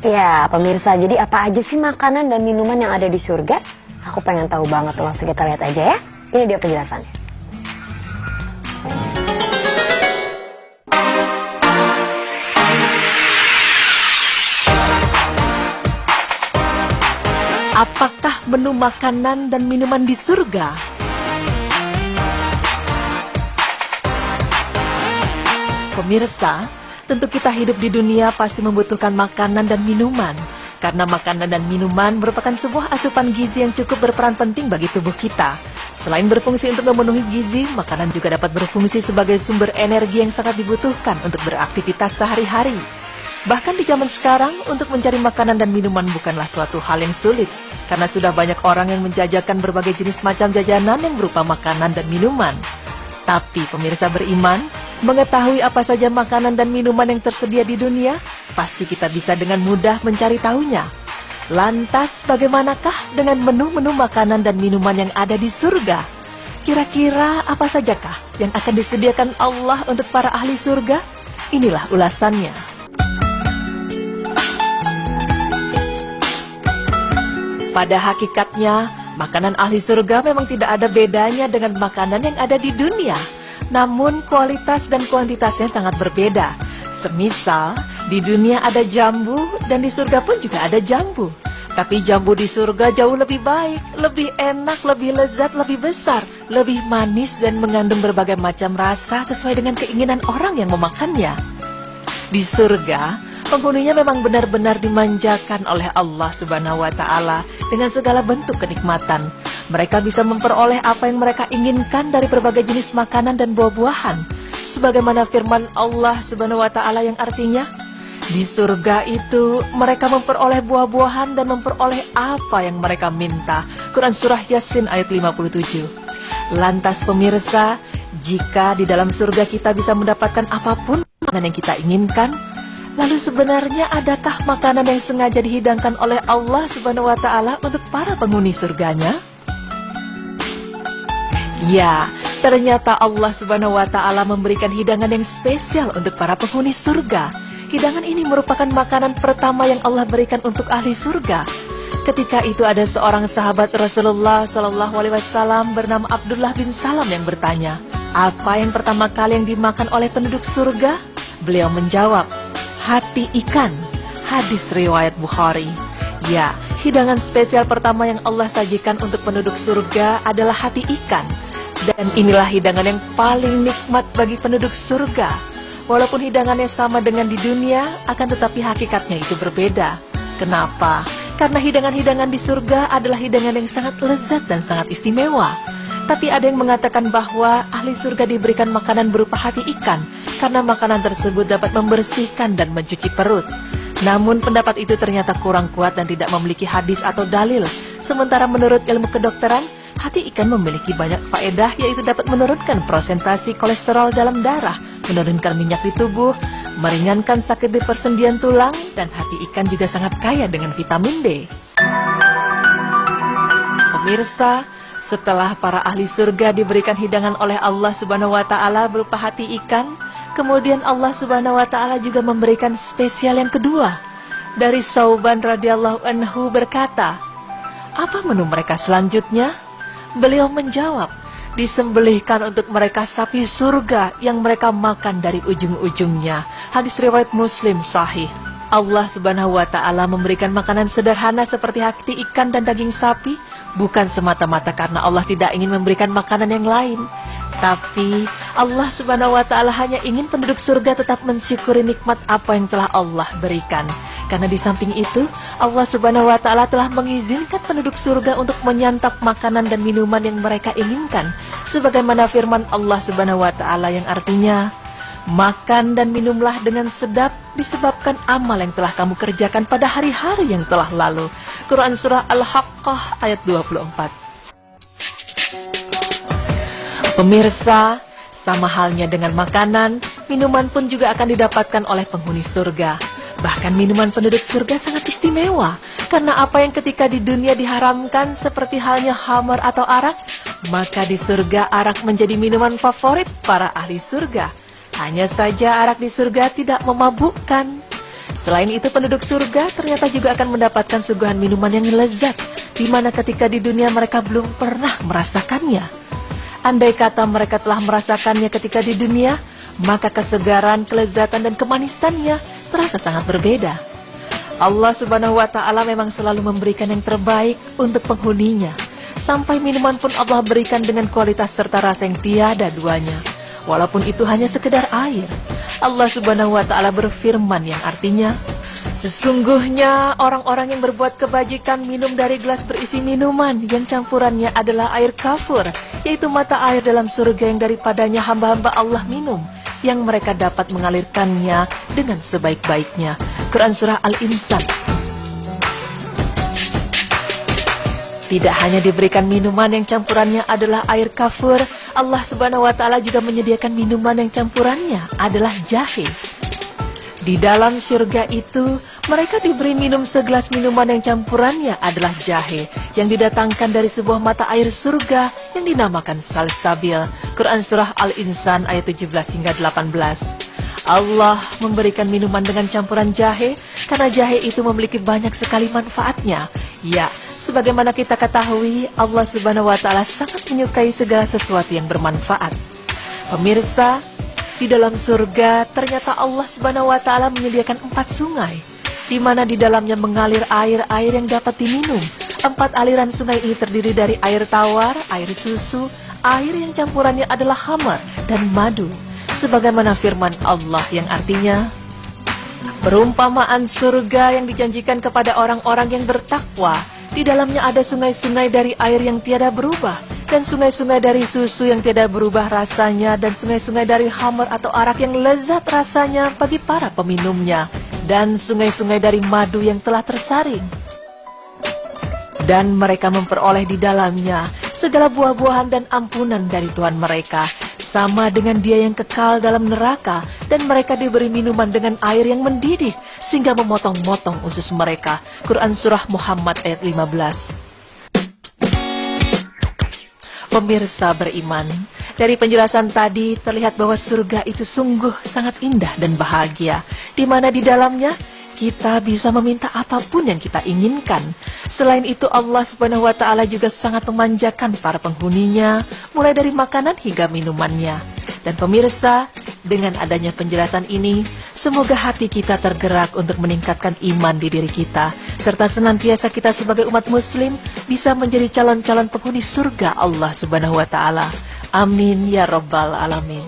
Ya, pemirsa, jadi apa aja sih makanan dan minuman yang ada di surga? Aku pengen tahu banget, langsung kita lihat aja ya. Ini dia penjelasannya. Apakah menu makanan dan minuman di surga? Pemirsa, tentu kita hidup di dunia pasti membutuhkan makanan dan minuman. Karena makanan dan minuman merupakan sebuah asupan gizi yang cukup berperan penting bagi tubuh kita. Selain berfungsi untuk memenuhi gizi, makanan juga dapat berfungsi sebagai sumber energi yang sangat dibutuhkan untuk beraktivitas sehari-hari. Bahkan di zaman sekarang, untuk mencari makanan dan minuman bukanlah suatu hal yang sulit. Karena sudah banyak orang yang menjajakan berbagai jenis macam jajanan yang berupa makanan dan minuman. Tapi pemirsa beriman, mengetahui apa saja makanan dan minuman yang tersedia di dunia, pasti kita bisa dengan mudah mencari tahunya. Lantas bagaimanakah dengan menu-menu makanan dan minuman yang ada di surga? Kira-kira apa sajakah yang akan disediakan Allah untuk para ahli surga? Inilah ulasannya. Pada hakikatnya, makanan ahli surga memang tidak ada bedanya dengan makanan yang ada di dunia. Namun kualitas dan kuantitasnya sangat berbeda. Semisal, di dunia ada jambu dan di surga pun juga ada jambu. Tapi jambu di surga jauh lebih baik, lebih enak, lebih lezat, lebih besar, lebih manis dan mengandung berbagai macam rasa sesuai dengan keinginan orang yang memakannya. Di surga, penghuninya memang benar-benar dimanjakan oleh Allah Subhanahu wa Ta'ala dengan segala bentuk kenikmatan. Mereka bisa memperoleh apa yang mereka inginkan dari berbagai jenis makanan dan buah-buahan. Sebagaimana firman Allah Subhanahu wa Ta'ala yang artinya, di surga itu mereka memperoleh buah-buahan dan memperoleh apa yang mereka minta. Quran Surah Yasin ayat 57. Lantas pemirsa, jika di dalam surga kita bisa mendapatkan apapun makanan yang kita inginkan, lalu sebenarnya adakah makanan yang sengaja dihidangkan oleh Allah Subhanahu wa Ta'ala untuk para penghuni surganya? Ya, ternyata Allah Subhanahu wa Ta'ala memberikan hidangan yang spesial untuk para penghuni surga. Hidangan ini merupakan makanan pertama yang Allah berikan untuk ahli surga. Ketika itu ada seorang sahabat Rasulullah SAW bernama Abdullah bin Salam yang bertanya, apa yang pertama kali yang dimakan oleh penduduk surga? Beliau menjawab, hati ikan. Hadis riwayat Bukhari. Ya, hidangan spesial pertama yang Allah sajikan untuk penduduk surga adalah hati ikan. Dan inilah hidangan yang paling nikmat bagi penduduk surga. Walaupun hidangannya sama dengan di dunia, akan tetapi hakikatnya itu berbeda. Kenapa? Karena hidangan-hidangan di surga adalah hidangan yang sangat lezat dan sangat istimewa. Tapi ada yang mengatakan bahwa ahli surga diberikan makanan berupa hati ikan, karena makanan tersebut dapat membersihkan dan mencuci perut. Namun pendapat itu ternyata kurang kuat dan tidak memiliki hadis atau dalil. Sementara menurut ilmu kedokteran, hati ikan memiliki banyak faedah, yaitu dapat menurunkan prosentasi kolesterol dalam darah, menurunkan minyak di tubuh, meringankan sakit di persendian tulang, dan hati ikan juga sangat kaya dengan vitamin D. Pemirsa, setelah para ahli surga diberikan hidangan oleh Allah Subhanahu wa Ta'ala berupa hati ikan, kemudian Allah Subhanahu wa Ta'ala juga memberikan spesial yang kedua. Dari Sauban radhiyallahu anhu berkata, apa menu mereka selanjutnya? Beliau menjawab, disembelihkan untuk mereka sapi surga yang mereka makan dari ujung-ujungnya. Hadis riwayat Muslim sahih. Allah Subhanahu wa Ta'ala memberikan makanan sederhana seperti hati ikan dan daging sapi, bukan semata-mata karena Allah tidak ingin memberikan makanan yang lain. Tapi Allah Subhanahu wa Ta'ala hanya ingin penduduk surga tetap mensyukuri nikmat apa yang telah Allah berikan. Karena di samping itu, Allah Subhanahu wa Ta'ala telah mengizinkan penduduk surga untuk menyantap makanan dan minuman yang mereka inginkan. Sebagaimana firman Allah Subhanahu wa Ta'ala yang artinya, makan dan minumlah dengan sedap disebabkan amal yang telah kamu kerjakan pada hari-hari yang telah lalu. Quran Surah Al-Haqqah ayat 24. Pemirsa, sama halnya dengan makanan, minuman pun juga akan didapatkan oleh penghuni surga. Bahkan minuman penduduk surga sangat istimewa, karena apa yang ketika di dunia diharamkan seperti halnya khamar atau arak, maka di surga arak menjadi minuman favorit para ahli surga. Hanya saja arak di surga tidak memabukkan. Selain itu, penduduk surga ternyata juga akan mendapatkan suguhan minuman yang lezat, di mana ketika di dunia mereka belum pernah merasakannya. Andai kata mereka telah merasakannya ketika di dunia, maka kesegaran, kelezatan, dan kemanisannya terasa sangat berbeda. Allah Subhanahu wa Ta'ala memang selalu memberikan yang terbaik untuk penghuninya. Sampai minuman pun Allah berikan dengan kualitas serta rasa yang tiada duanya, walaupun itu hanya sekedar air. Allah Subhanahu wa Ta'ala berfirman yang artinya, sesungguhnya orang-orang yang berbuat kebajikan minum dari gelas berisi minuman yang campurannya adalah air kafur, yaitu mata air dalam surga yang daripadanya hamba-hamba Allah minum, yang mereka dapat mengalirkannya dengan sebaik-baiknya. Quran Surah Al-Insan. Tidak hanya diberikan minuman yang campurannya adalah air kafur, Allah Subhanahu wa Ta'ala juga menyediakan minuman yang campurannya adalah jahe. Di dalam surga itu, mereka diberi minum segelas minuman yang campurannya adalah jahe, yang didatangkan dari sebuah mata air surga yang dinamakan salsabil. Quran Surah Al-Insan ayat 17 hingga 18. Allah memberikan minuman dengan campuran jahe, karena jahe itu memiliki banyak sekali manfaatnya. Ya, sebagaimana kita ketahui, Allah Subhanahu wa Ta'ala sangat menyukai segala sesuatu yang bermanfaat. Pemirsa, di dalam surga ternyata Allah Subhanahu wa Ta'ala menyediakan 4 sungai, di mana di dalamnya mengalir air-air yang dapat diminum. 4 aliran sungai ini terdiri dari air tawar, air susu, air yang campurannya adalah khamar dan madu. Sebagaimana firman Allah yang artinya, perumpamaan surga yang dijanjikan kepada orang-orang yang bertakwa, di dalamnya ada sungai-sungai dari air yang tiada berubah, dan sungai-sungai dari susu yang tiada berubah rasanya, dan sungai-sungai dari khamar atau arak yang lezat rasanya bagi para peminumnya, dan sungai-sungai dari madu yang telah tersaring. Dan mereka memperoleh di dalamnya segala buah-buahan dan ampunan dari Tuhan mereka, sama dengan dia yang kekal dalam neraka, dan mereka diberi minuman dengan air yang mendidih sehingga memotong-motong usus mereka. Quran Surah Muhammad ayat 15. Pemirsa beriman, dari penjelasan tadi terlihat bahwa surga itu sungguh sangat indah dan bahagia, di mana di dalamnya kita bisa meminta apapun yang kita inginkan. Selain itu, Allah Subhanahu wa Ta'ala juga sangat memanjakan para penghuninya, mulai dari makanan hingga minumannya. Dan pemirsa, dengan adanya penjelasan ini, semoga hati kita tergerak untuk meningkatkan iman di diri kita, serta senantiasa kita sebagai umat muslim bisa menjadi calon-calon penghuni surga Allah Subhanahu wa Ta'ala. Amin ya Rabbal Alamin.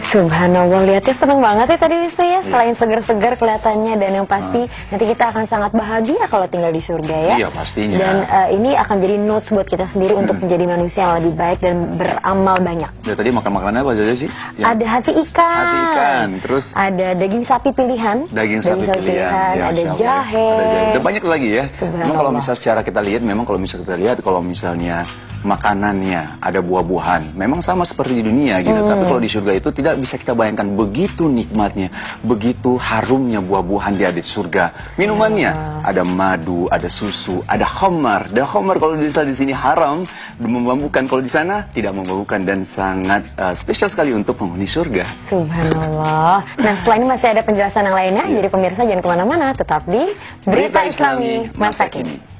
Subhanallah, lihatnya seneng banget ya tadi Wisnu ya. Selain segar-segar kelihatannya, dan yang pasti nanti kita akan sangat bahagia kalau tinggal di surga ya. Iya pastinya. Dan ini akan jadi notes buat kita sendiri untuk menjadi manusia yang lebih baik dan beramal banyak. Ya, tadi makan makanannya apa aja sih? Ada hati ikan. Hati ikan, terus ada daging sapi pilihan. Daging sapi pilihan. Ya, ada jahe. Ada banyak lagi ya. Memang kalau misalnya secara kita lihat, kalau misalnya makanannya ada buah-buahan, memang sama seperti di dunia gitu. Tapi kalau di surga itu tidak bisa kita bayangkan begitu nikmatnya, begitu harumnya buah-buahan di surga. Minumannya ada madu, ada susu, ada khamar. Dan khamar kalau di sini haram, memabukkan. Kalau di sana tidak memabukkan dan sangat spesial sekali untuk penghuni surga. Subhanallah. Nah, setelah ini masih ada penjelasan yang lainnya. Jadi pemirsa jangan kemana-mana, tetap di Berita Islami Masa Kini.